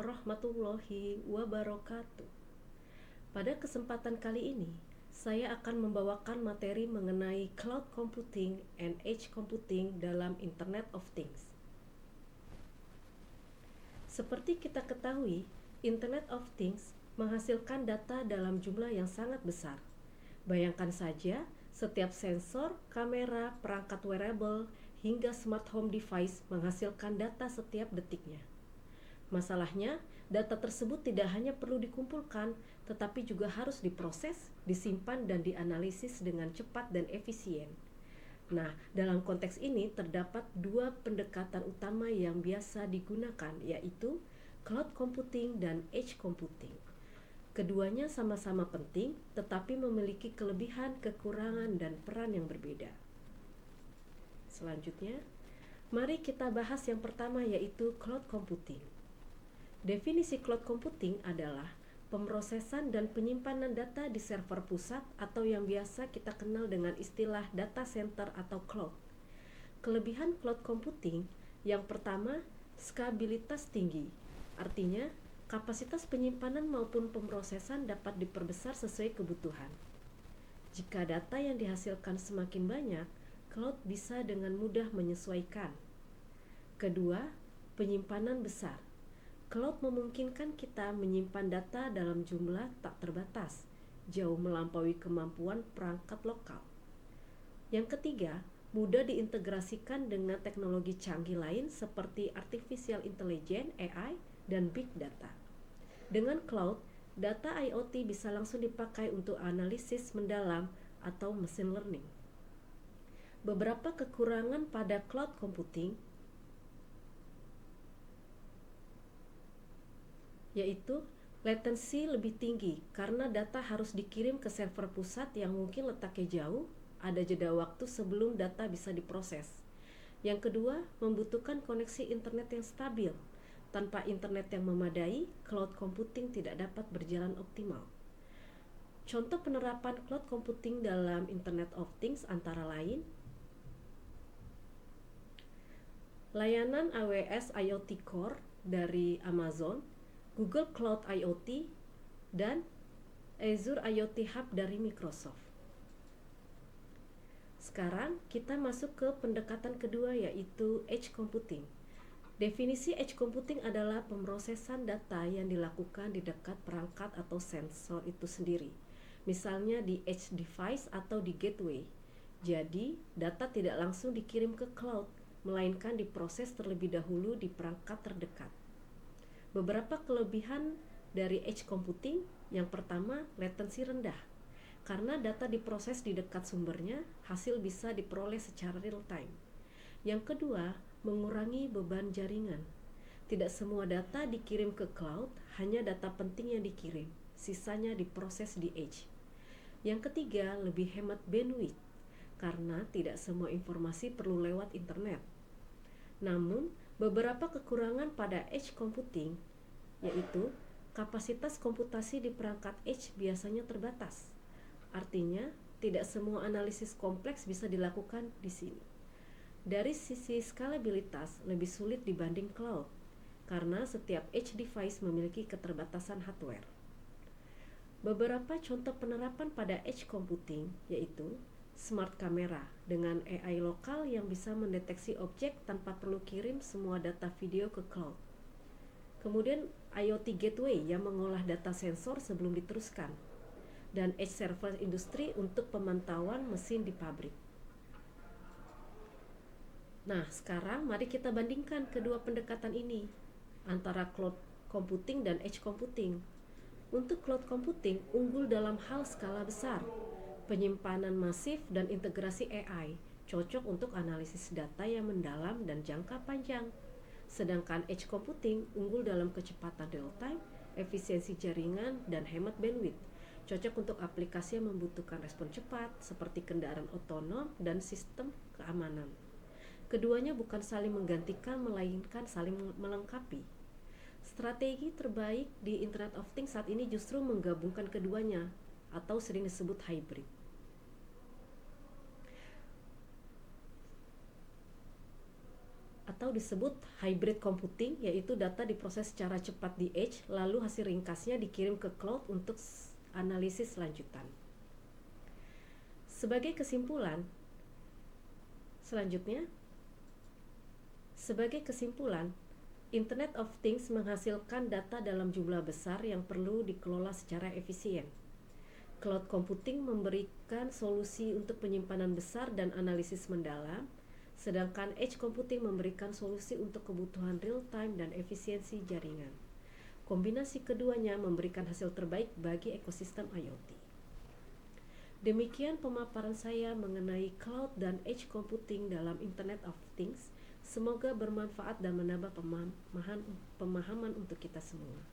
warahmatullahi wabarakatuh. Pada kesempatan kali ini, saya akan membawakan materi mengenai cloud computing and edge computing dalam Internet of Things. Seperti kita ketahui, Internet of Things menghasilkan data dalam jumlah yang sangat besar. Bayangkan saja, setiap sensor, kamera, perangkat wearable, hingga smart home device menghasilkan data setiap detiknya. Masalahnya, data tersebut tidak hanya perlu dikumpulkan, tetapi juga harus diproses, disimpan, dan dianalisis dengan cepat dan efisien. Nah, dalam konteks ini terdapat dua pendekatan utama yang biasa digunakan, yaitu cloud computing dan edge computing. Keduanya sama-sama penting, tetapi memiliki kelebihan, kekurangan, dan peran yang berbeda. Selanjutnya, mari kita bahas yang pertama, yaitu cloud computing. Definisi cloud computing adalah pemrosesan dan penyimpanan data di server pusat atau yang biasa kita kenal dengan istilah data center atau cloud. Kelebihan cloud computing yang pertama, skabilitas tinggi. Artinya, kapasitas penyimpanan maupun pemrosesan dapat diperbesar sesuai kebutuhan. Jika data yang dihasilkan semakin banyak, cloud bisa dengan mudah menyesuaikan. Kedua, penyimpanan besar. Cloud memungkinkan kita menyimpan data dalam jumlah tak terbatas, jauh melampaui kemampuan perangkat lokal. Yang ketiga, mudah diintegrasikan dengan teknologi canggih lain seperti artificial intelligence (AI) dan big data. Dengan cloud, data IoT bisa langsung dipakai untuk analisis mendalam atau machine learning. Beberapa kekurangan pada cloud computing yaitu latensi lebih tinggi karena data harus dikirim ke server pusat yang mungkin letaknya jauh, ada jeda waktu sebelum data bisa diproses. Yang kedua, membutuhkan koneksi internet yang stabil. Tanpa internet yang memadai, cloud computing tidak dapat berjalan optimal. Contoh penerapan cloud computing dalam Internet of Things antara lain layanan AWS IoT Core dari Amazon, Google Cloud IoT, dan Azure IoT Hub dari Microsoft. Sekarang kita masuk ke pendekatan kedua, yaitu edge computing. Definisi edge computing adalah pemrosesan data yang dilakukan di dekat perangkat atau sensor itu sendiri, misalnya di edge device atau di gateway. Jadi, data tidak langsung dikirim ke cloud, melainkan diproses terlebih dahulu di perangkat terdekat. Beberapa kelebihan dari edge computing, yang pertama, latensi rendah. Karena data diproses di dekat sumbernya, hasil bisa diperoleh secara real time. Yang kedua, mengurangi beban jaringan. Tidak semua data dikirim ke cloud, hanya data penting yang dikirim, sisanya diproses di edge. Yang ketiga, lebih hemat bandwidth, karena tidak semua informasi perlu lewat internet. Namun, beberapa kekurangan pada edge computing, yaitu kapasitas komputasi di perangkat edge biasanya terbatas. Artinya, tidak semua analisis kompleks bisa dilakukan di sini. Dari sisi skalabilitas, lebih sulit dibanding cloud, karena setiap edge device memiliki keterbatasan hardware. Beberapa contoh penerapan pada edge computing, yaitu smart camera dengan AI lokal yang bisa mendeteksi objek tanpa perlu kirim semua data video ke cloud. Kemudian IoT gateway yang mengolah data sensor sebelum diteruskan, dan edge server industri untuk pemantauan mesin di pabrik. Nah, sekarang mari kita bandingkan kedua pendekatan ini antara cloud computing dan edge computing. Untuk cloud computing unggul dalam hal skala besar, penyimpanan masif, dan integrasi AI, cocok untuk analisis data yang mendalam dan jangka panjang. Sedangkan edge computing unggul dalam kecepatan real time, efisiensi jaringan, dan hemat bandwidth, cocok untuk aplikasi yang membutuhkan respon cepat seperti kendaraan otonom dan sistem keamanan. Keduanya bukan saling menggantikan, melainkan saling melengkapi. Strategi terbaik di Internet of Things saat ini justru menggabungkan keduanya, atau sering disebut hybrid. atau disebut hybrid computing, yaitu data diproses secara cepat di edge, lalu hasil ringkasnya dikirim ke cloud untuk analisis lanjutan. Sebagai kesimpulan, Internet of Things menghasilkan data dalam jumlah besar yang perlu dikelola secara efisien. Cloud computing memberikan solusi untuk penyimpanan besar dan analisis mendalam, sedangkan edge computing memberikan solusi untuk kebutuhan real-time dan efisiensi jaringan. Kombinasi keduanya memberikan hasil terbaik bagi ekosistem IoT. Demikian pemaparan saya mengenai cloud dan edge computing dalam Internet of Things. Semoga bermanfaat dan menambah pemahaman untuk kita semua.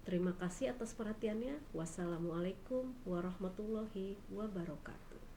Terima kasih atas perhatiannya. Wassalamualaikum warahmatullahi wabarakatuh.